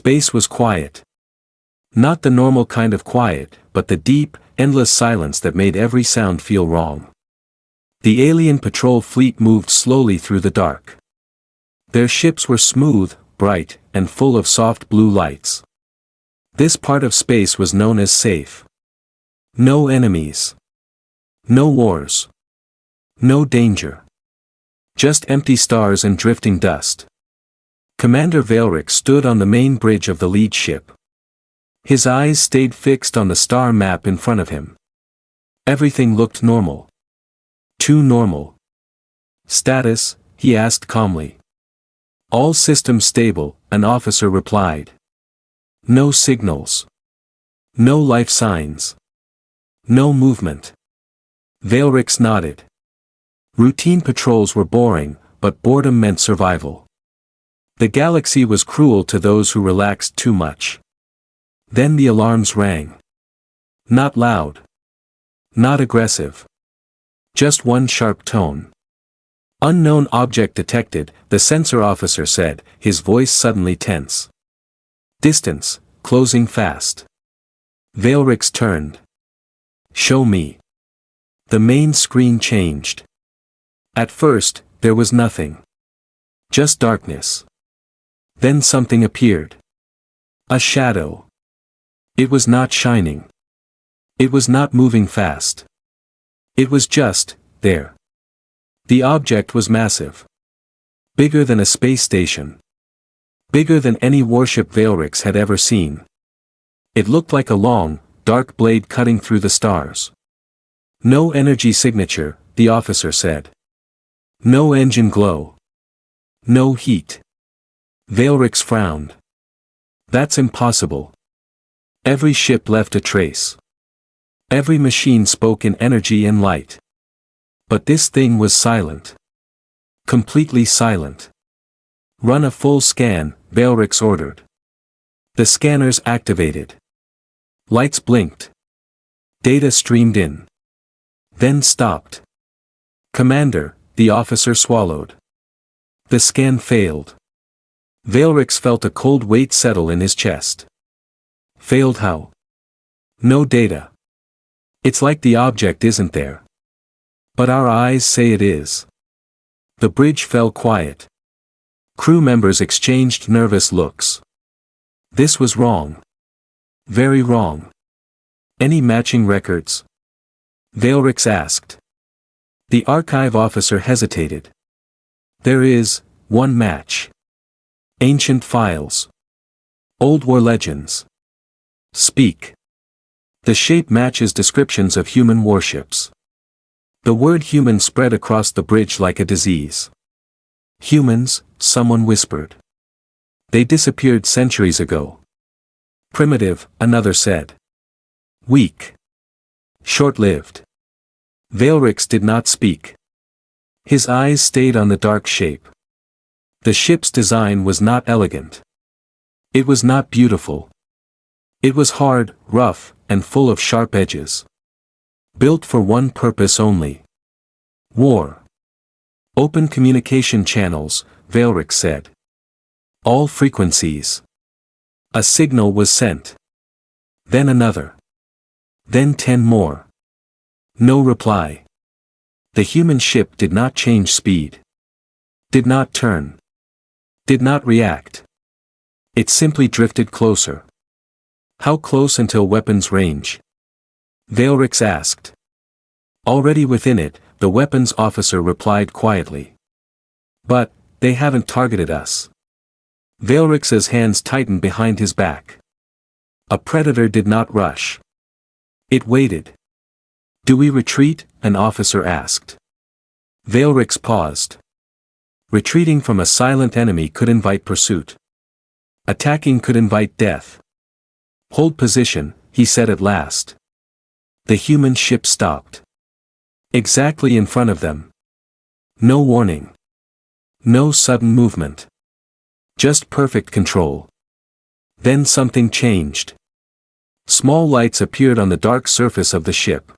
Space was quiet. Not the normal kind of quiet, but the deep, endless silence that made every sound feel wrong. The alien patrol fleet moved slowly through the dark. Their ships were smooth, bright, and full of soft blue lights. This part of space was known as safe. No enemies. No wars. No danger. Just empty stars and drifting dust. Commander Valerick stood on the main bridge of the lead ship. His eyes stayed fixed on the star map in front of him. Everything looked normal. Too normal. Status, he asked calmly. All systems stable, an officer replied. No signals. No life signs. No movement. Valerick nodded. Routine patrols were boring, but boredom meant survival. The galaxy was cruel to those who relaxed too much. Then the alarms rang. Not loud. Not aggressive. Just one sharp tone. Unknown object detected, the sensor officer said, his voice suddenly tense. Distance, closing fast. Valerick turned. Show me. The main screen changed. At first, there was nothing. Just darkness. Then something appeared. A shadow. It was not shining. It was not moving fast. It was just, there. The object was massive. Bigger than a space station. Bigger than any warship Valerick had ever seen. It looked like a long, dark blade cutting through the stars. No energy signature, the officer said. No engine glow. No heat. Valerick frowned. That's impossible. Every ship left a trace. Every machine spoke in energy and light. But this thing was silent. Completely silent. Run a full scan, Valerick ordered. The scanners activated. Lights blinked. Data streamed in. Then stopped. Commander, the officer swallowed. The scan failed. Valerick felt a cold weight settle in his chest. Failed how? No data. It's like the object isn't there. But our eyes say it is. The bridge fell quiet. Crew members exchanged nervous looks. This was wrong. Very wrong. Any matching records? Valerick asked. The archive officer hesitated. There is, one match. Ancient files. Old war legends. Speak. The shape matches descriptions of human warships. The word human spread across the bridge like a disease. Humans, someone whispered. They disappeared centuries ago. Primitive, another said. Weak. Short-lived. Valerick did not speak. His eyes stayed on the dark shape. The ship's design was not elegant. It was not beautiful. It was hard, rough, and full of sharp edges. Built for one purpose only. War. Open communication channels, Valerick said. All frequencies. A signal was sent. Then another. Then 10 more. No reply. The human ship did not change speed. Did not turn. Did not react. It simply drifted closer. How close until weapons range? Valerick asked. Already within it, the weapons officer replied quietly. But, they haven't targeted us. Valerick's hands tightened behind his back. A predator did not rush. It waited. Do we retreat? An officer asked. Valerick paused. Retreating from a silent enemy could invite pursuit. Attacking could invite death. Hold position, he said at last. The human ship stopped. Exactly in front of them. No warning. No sudden movement. Just perfect control. Then something changed. Small lights appeared on the dark surface of the ship.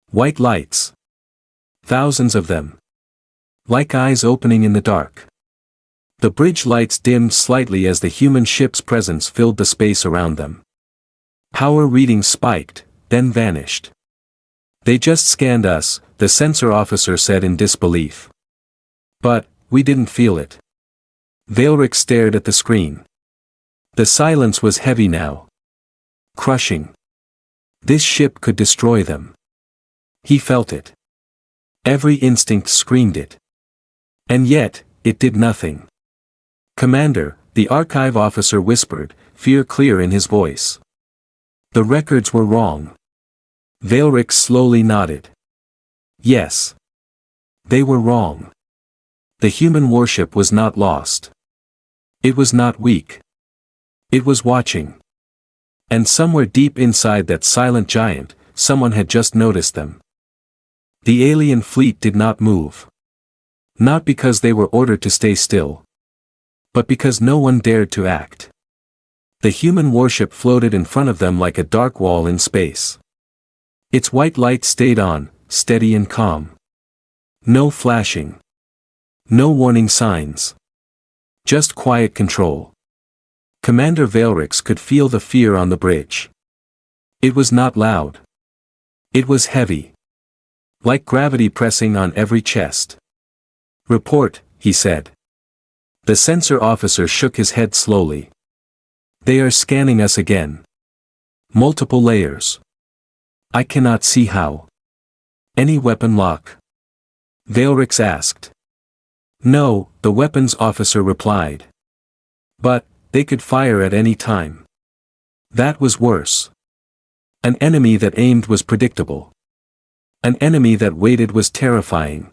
White lights. Thousands of them. Like eyes opening in the dark. The bridge lights dimmed slightly as the human ship's presence filled the space around them. Power readings spiked, then vanished. They just scanned us, the sensor officer said in disbelief. But, we didn't feel it. Veilrix stared at the screen. The silence was heavy now. Crushing. This ship could destroy them. He felt it. Every instinct screamed it. And yet, it did nothing. Commander, the archive officer whispered, fear clear in his voice. The records were wrong. Veilrix slowly nodded. Yes. They were wrong. The human warship was not lost. It was not weak. It was watching. And somewhere deep inside that silent giant, someone had just noticed them. The alien fleet did not move. Not because they were ordered to stay still. But because no one dared to act. The human warship floated in front of them like a dark wall in space. Its white light stayed on, steady and calm. No flashing. No warning signs. Just quiet control. Commander Veilrix could feel the fear on the bridge. It was not loud. It was heavy. Like gravity pressing on every chest. Report, he said. The sensor officer shook his head slowly. They are scanning us again. Multiple layers. I cannot see how. Any weapon lock? Veilrix asked. No, the weapons officer replied. But, they could fire at any time. That was worse. An enemy that aimed was predictable. An enemy that waited was terrifying.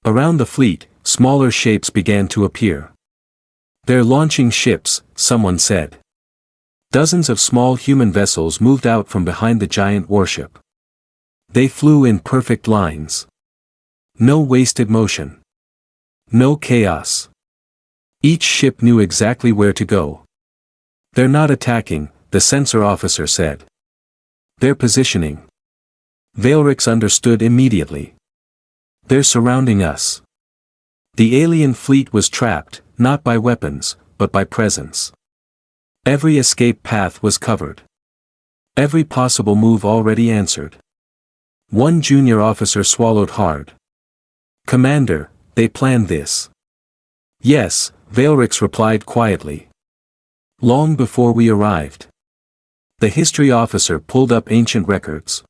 Around the fleet, smaller shapes began to appear. They're launching ships, someone said. Dozens of small human vessels moved out from behind the giant warship. They flew in perfect lines. No wasted motion. No chaos. Each ship knew exactly where to go. They're not attacking, the sensor officer said. They're positioning. Veilrix understood immediately. They're surrounding us. The alien fleet was trapped, not by weapons, but by presence. Every escape path was covered. Every possible move already answered. One junior officer swallowed hard. Commander, they planned this. Yes, Veilrix replied quietly. Long before we arrived. The history officer pulled up ancient records.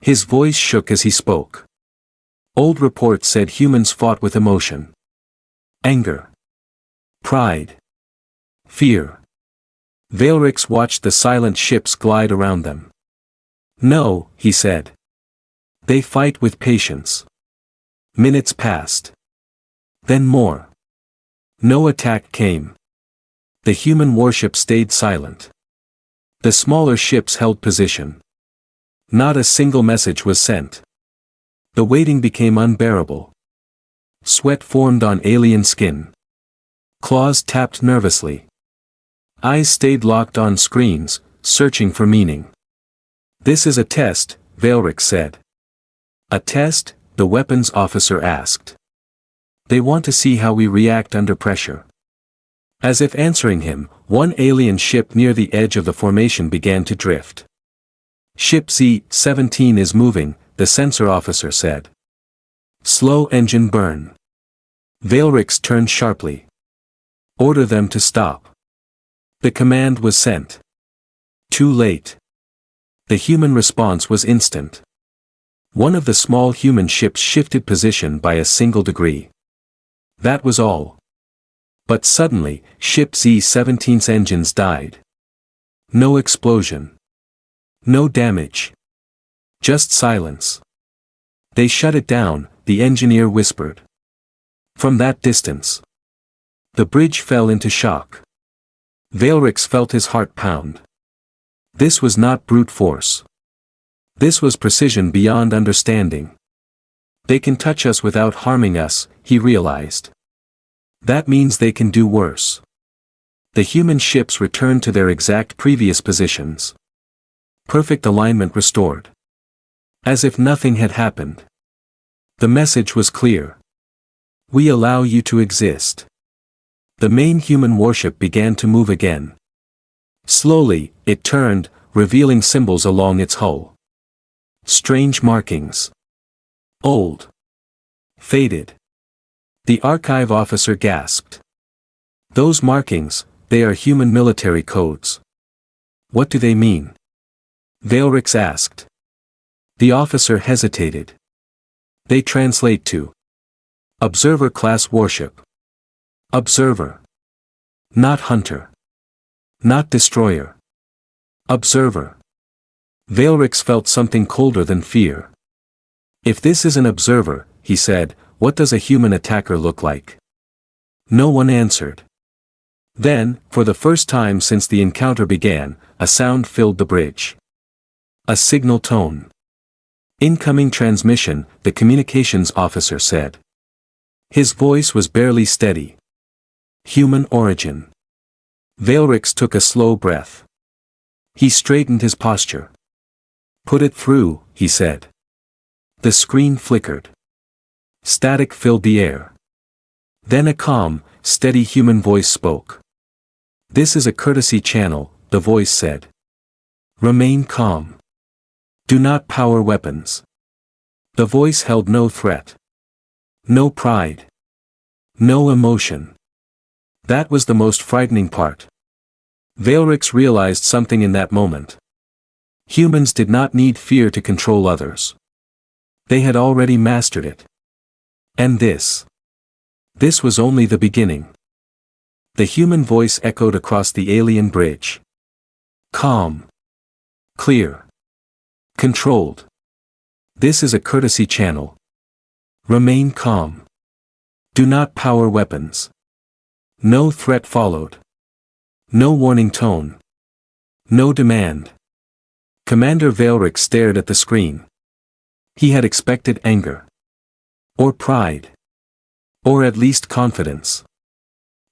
His voice shook as he spoke. Old reports said humans fought with emotion. Anger. Pride. Fear. Veilrix watched the silent ships glide around them. No, he said. They fight with patience. Minutes passed. Then more. No attack came. The human warship stayed silent. The smaller ships held position. Not a single message was sent. The waiting became unbearable. Sweat formed on alien skin. Claws tapped nervously. Eyes stayed locked on screens, searching for meaning. This is a test, Veilrix said. A test? The weapons officer asked. They want to see how we react under pressure. As if answering him, one alien ship near the edge of the formation began to drift. Ship Z-17 is moving, the sensor officer said. Slow engine burn. Veilrix turned sharply. Order them to stop. The command was sent. Too late. The human response was instant. One of the small human ships shifted position by a single degree. That was all. But suddenly, ship Z-17's engines died. No explosion. No damage. Just silence. They shut it down, the engineer whispered. From that distance. The bridge fell into shock. Veilrix felt his heart pound. This was not brute force. This was precision beyond understanding. They can touch us without harming us, he realized. That means they can do worse. The human ships returned to their exact previous positions. Perfect alignment restored. As if nothing had happened. The message was clear. We allow you to exist. The main human warship began to move again. Slowly, it turned, revealing symbols along its hull. Strange markings. Old. Faded. The archive officer gasped. Those markings, they are human military codes. What do they mean? Veilrix asked. The officer hesitated. They translate to Observer Class Warship. Observer. Not Hunter. Not Destroyer. Observer. Veilrix felt something colder than fear. If this is an observer, he said, what does a human attacker look like? No one answered. Then, for the first time since the encounter began, a sound filled the bridge. A signal tone. Incoming transmission, the communications officer said. His voice was barely steady. Human origin. Veilrix took a slow breath. He straightened his posture. Put it through, he said. The screen flickered. Static filled the air. Then a calm, steady human voice spoke. This is a courtesy channel, the voice said. Remain calm. Do not power weapons. The voice held no threat. No pride. No emotion. That was the most frightening part. Veilrix realized something in that moment. Humans did not need fear to control others. They had already mastered it. And this was only the beginning. The human voice echoed across the alien bridge. Calm. Clear. Controlled. This is a courtesy channel. Remain calm. Do not power weapons. No threat followed. No warning tone. No demand. Commander Veilrix stared at the screen. He had expected anger. Or pride. Or at least confidence.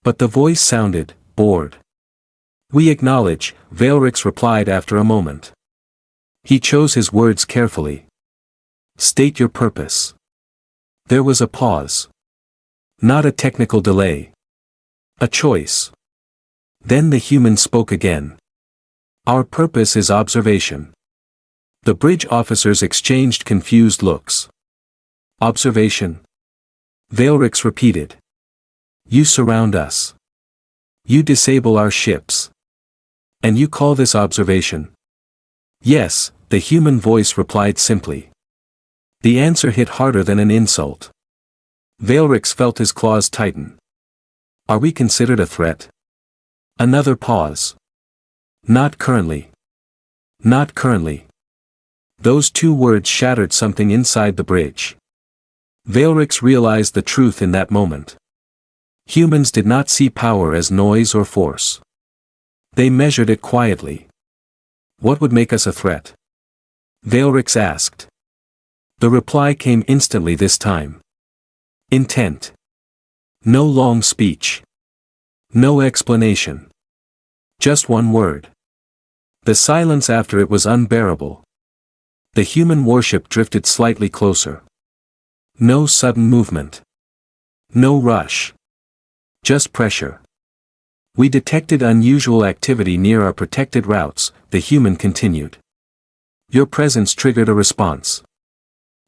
But the voice sounded bored. We acknowledge, Veilrix replied after a moment. He chose his words carefully. State your purpose. There was a pause. Not a technical delay. A choice. Then the human spoke again. Our purpose is observation. The bridge officers exchanged confused looks. Observation. Veilrix repeated. You surround us. You disable our ships. And you call this observation? Yes, the human voice replied simply. The answer hit harder than an insult. Veilrix felt his claws tighten. Are we considered a threat? Another pause. Not currently. Not currently. Those two words shattered something inside the bridge. Veilrix realized the truth in that moment. Humans did not see power as noise or force. They measured it quietly. What would make us a threat? Veilrix asked. The reply came instantly this time. Intent. No long speech. No explanation. Just one word. The silence after it was unbearable. The human warship drifted slightly closer. No sudden movement. No rush. Just pressure. We detected unusual activity near our protected routes, the human continued. Your presence triggered a response.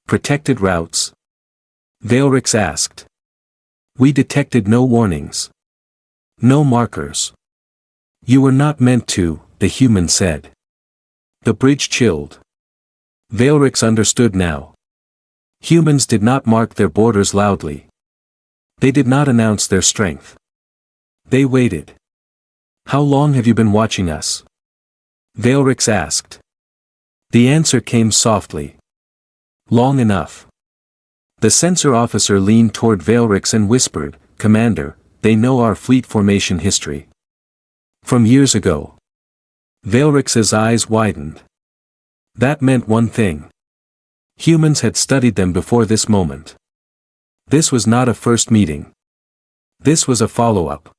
Protected routes? Veilrix asked. We detected no warnings. No markers. You were not meant to, the human said. The bridge chilled. Veilrix understood now. Humans did not mark their borders loudly. They did not announce their strength. They waited. How long have you been watching us? Veilrix asked. The answer came softly. Long enough. The sensor officer leaned toward Veilrix and whispered, Commander, they know our fleet formation history. From years ago. Veilrix's eyes widened. That meant one thing. Humans had studied them before this moment. This was not a first meeting. This was a follow-up.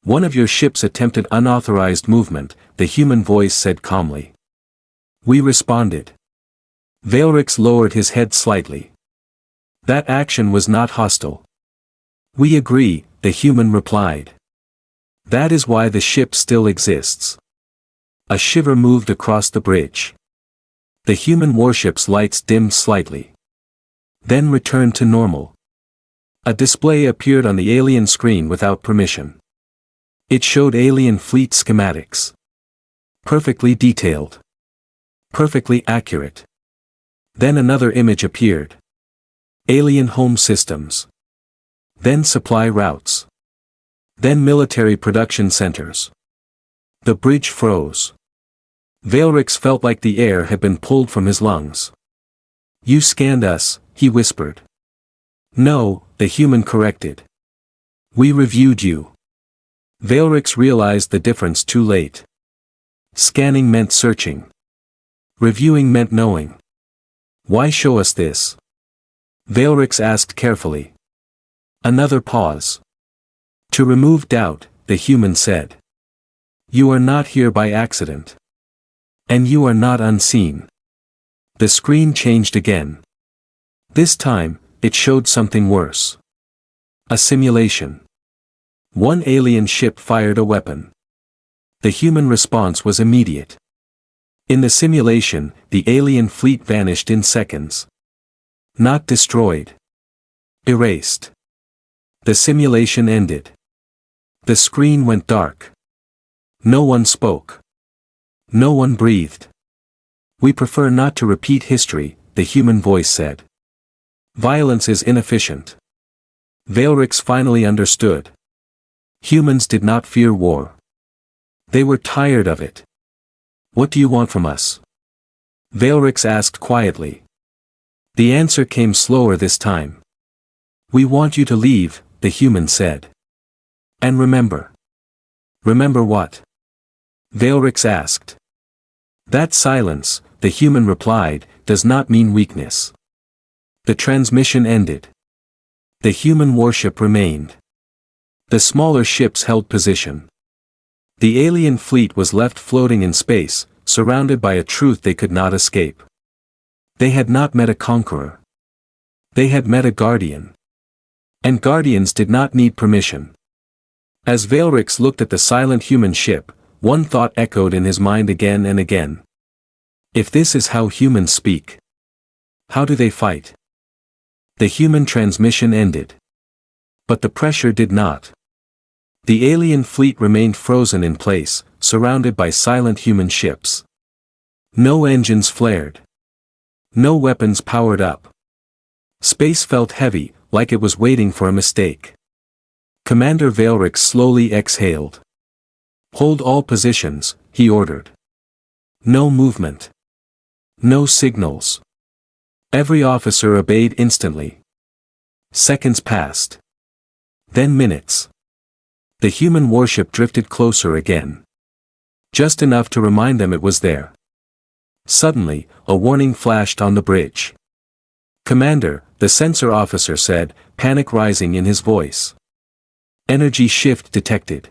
One of your ships attempted unauthorized movement, the human voice said calmly. We responded. Veilrix lowered his head slightly. That action was not hostile. We agree, the human replied. That is why the ship still exists. A shiver moved across the bridge. The human warship's lights dimmed slightly. Then returned to normal. A display appeared on the alien screen without permission. It showed alien fleet schematics. Perfectly detailed. Perfectly accurate. Then another image appeared. Alien home systems. Then supply routes. Then military production centers. The bridge froze. Veilrix felt like the air had been pulled from his lungs. "You scanned us," he whispered. "No," the human corrected. "We reviewed you." Veilrix realized the difference too late. Scanning meant searching. Reviewing meant knowing. "Why show us this?" Veilrix asked carefully. Another pause. "To remove doubt," the human said. "You are not here by accident. And you are not unseen." The screen changed again. This time, it showed something worse. A simulation. One alien ship fired a weapon. The human response was immediate. In the simulation, the alien fleet vanished in seconds. Not destroyed. Erased. The simulation ended. The screen went dark. No one spoke. No one breathed. "We prefer not to repeat history," the human voice said. "Violence is inefficient." Veilrix finally understood. Humans did not fear war. They were tired of it. "What do you want from us?" Veilrix asked quietly. The answer came slower this time. "We want you to leave," the human said. "And remember." "Remember what?" Veilrix asked. "That silence," the human replied, "does not mean weakness." The transmission ended. The human warship remained. The smaller ships held position. The alien fleet was left floating in space, surrounded by a truth they could not escape. They had not met a conqueror. They had met a guardian. And guardians did not need permission. As Veilrix looked at the silent human ship, one thought echoed in his mind again and again. If this is how humans speak, how do they fight? The human transmission ended. But the pressure did not. The alien fleet remained frozen in place, surrounded by silent human ships. No engines flared. No weapons powered up. Space felt heavy, like it was waiting for a mistake. Commander Veilrix slowly exhaled. "Hold all positions," he ordered. No movement. No signals. Every officer obeyed instantly. Seconds passed. Then minutes. The human warship drifted closer again. Just enough to remind them it was there. Suddenly, a warning flashed on the bridge. "Commander," the sensor officer said, panic rising in his voice. "Energy shift detected."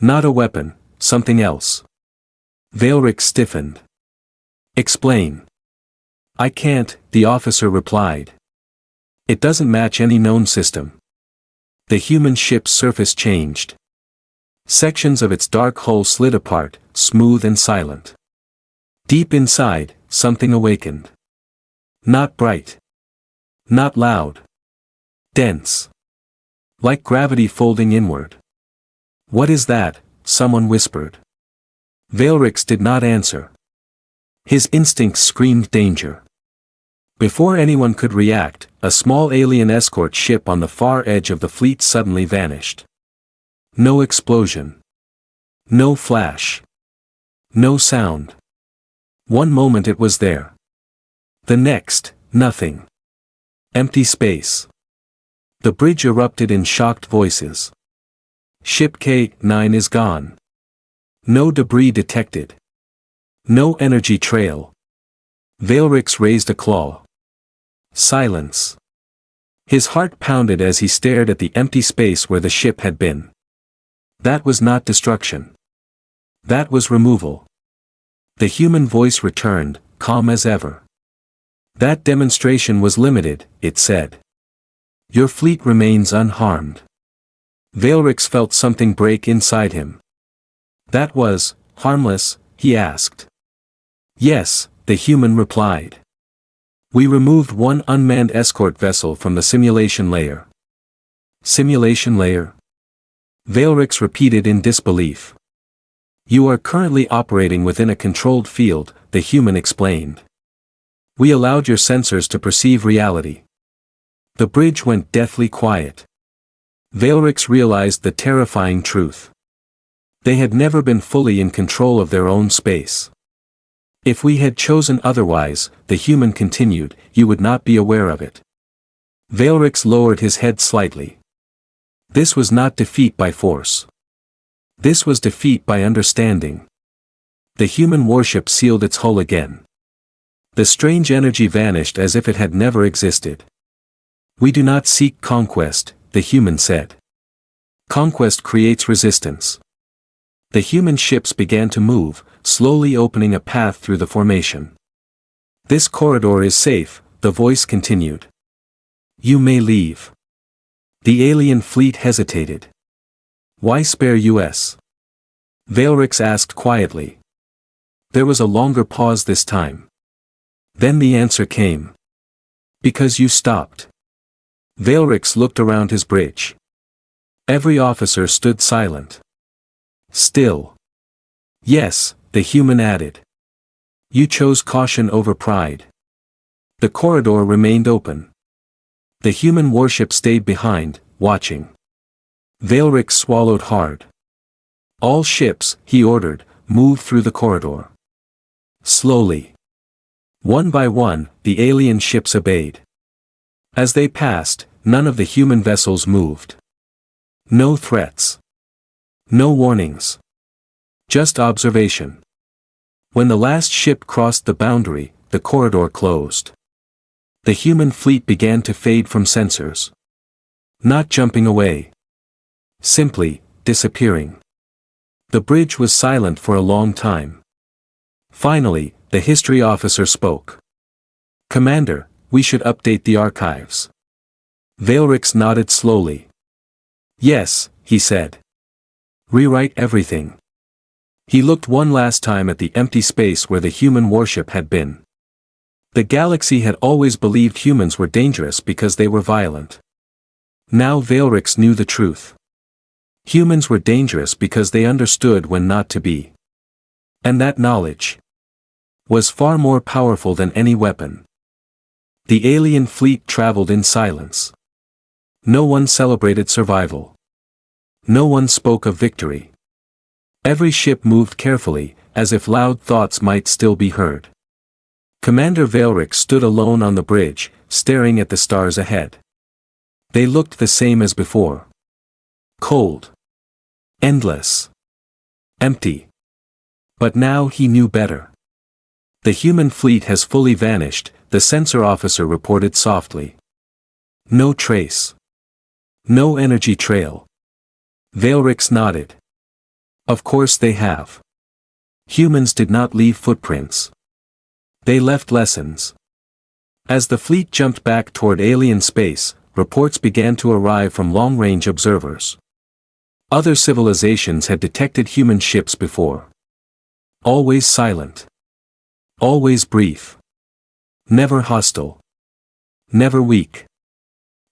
"Not a weapon, something else." Veilrix stiffened. "Explain." "I can't," the officer replied. "It doesn't match any known system." The human ship's surface changed. Sections of its dark hull slid apart, smooth and silent. Deep inside, something awakened. Not bright. Not loud. Dense. Like gravity folding inward. "What is that?" someone whispered. Veilrix did not answer. His instincts screamed danger. Before anyone could react, a small alien escort ship on the far edge of the fleet suddenly vanished. No explosion. No flash. No sound. One moment it was there. The next, nothing. Empty space. The bridge erupted in shocked voices. "Ship K-9 is gone. No debris detected. No energy trail." Veilrix raised a claw. Silence. His heart pounded as he stared at the empty space where the ship had been. That was not destruction. That was removal. The human voice returned, calm as ever. "That demonstration was limited," it said. "Your fleet remains unharmed. Veilrix felt something break inside him. That was, harmless, he asked. Yes, the human replied. We removed one unmanned escort vessel from the simulation layer. Simulation layer? Veilrix repeated in disbelief. You are currently operating within a controlled field, the human explained. We allowed your sensors to perceive reality. The bridge went deathly quiet. Veilrix realized the terrifying truth. They had never been fully in control of their own space. If we had chosen otherwise, the human continued, you would not be aware of it. Veilrix lowered his head slightly. This was not defeat by force. This was defeat by understanding. The human warship sealed its hull again. The strange energy vanished as if it had never existed. We do not seek conquest, the human said. Conquest creates resistance. The human ships began to move, slowly opening a path through the formation. This corridor is safe, the voice continued. You may leave. The alien fleet hesitated. Why spare us? Veilrix asked quietly. There was a longer pause this time. Then the answer came. Because you stopped. Veilrix looked around his bridge. Every officer stood silent. Still. Yes, the human added. You chose caution over pride. The corridor remained open. The human warship stayed behind, watching. Veilrix swallowed hard. All ships, he ordered, moved through the corridor. Slowly. One by one, the alien ships obeyed. As they passed, none of the human vessels moved. No threats. No warnings. Just observation. When the last ship crossed the boundary, the corridor closed. The human fleet began to fade from sensors. Not jumping away. Simply, disappearing. The bridge was silent for a long time. Finally, the history officer spoke. Commander, we should update the archives. Veilrix nodded slowly. Yes, he said. Rewrite everything. He looked one last time at the empty space where the human warship had been. The galaxy had always believed humans were dangerous because they were violent. Now Veilrix knew the truth. Humans were dangerous because they understood when not to be. And that knowledge was far more powerful than any weapon. The alien fleet traveled in silence. No one celebrated survival. No one spoke of victory. Every ship moved carefully, as if loud thoughts might still be heard. Commander Veilrix stood alone on the bridge, staring at the stars ahead. They looked the same as before. Cold. Endless. Empty. But now he knew better. The human fleet has fully vanished, the sensor officer reported softly. No trace. No energy trail. Veilrix nodded. Of course they have. Humans did not leave footprints. They left lessons. As the fleet jumped back toward alien space, reports began to arrive from long-range observers. Other civilizations had detected human ships before. Always silent. Always brief. Never hostile. Never weak.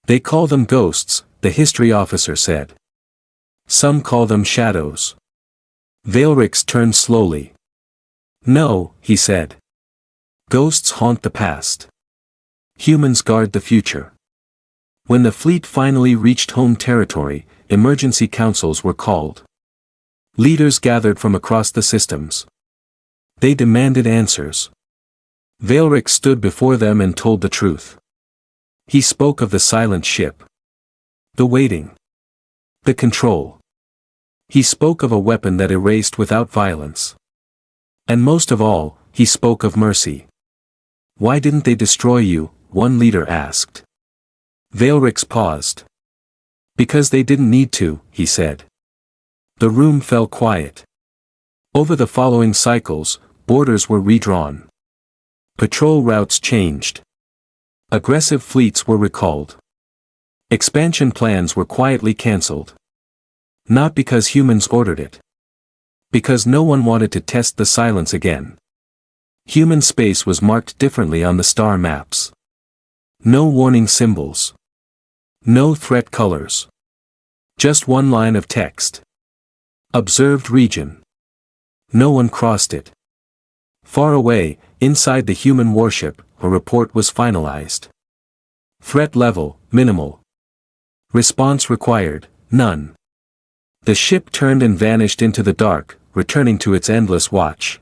They call them ghosts, the history officer said. Some call them shadows. Veilrix turned slowly. No, he said. Ghosts haunt the past. Humans guard the future. When the fleet finally reached home territory, emergency councils were called. Leaders gathered from across the systems. They demanded answers. Veilrix stood before them and told the truth. He spoke of the silent ship. The waiting. The control. He spoke of a weapon that erased without violence. And most of all, he spoke of mercy. Why didn't they destroy you? One leader asked. Veilrix paused. Because they didn't need to, he said. The room fell quiet. Over the following cycles, borders were redrawn. Patrol routes changed. Aggressive fleets were recalled. Expansion plans were quietly cancelled. Not because humans ordered it. Because no one wanted to test the silence again. Human space was marked differently on the star maps. No warning symbols. No threat colors. Just one line of text. Observed region. No one crossed it. Far away, inside the human warship, a report was finalized. Threat level, minimal. Response required, none. The ship turned and vanished into the dark, returning to its endless watch.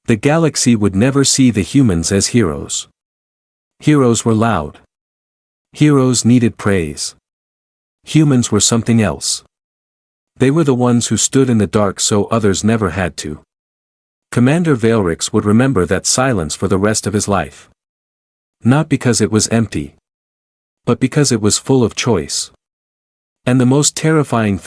The galaxy would never see the humans as heroes. Heroes were loud. Heroes needed praise. Humans were something else. They were the ones who stood in the dark so others never had to. Commander Valrix would remember that silence for the rest of his life. Not because it was empty, but because it was full of choice. And the most terrifying thing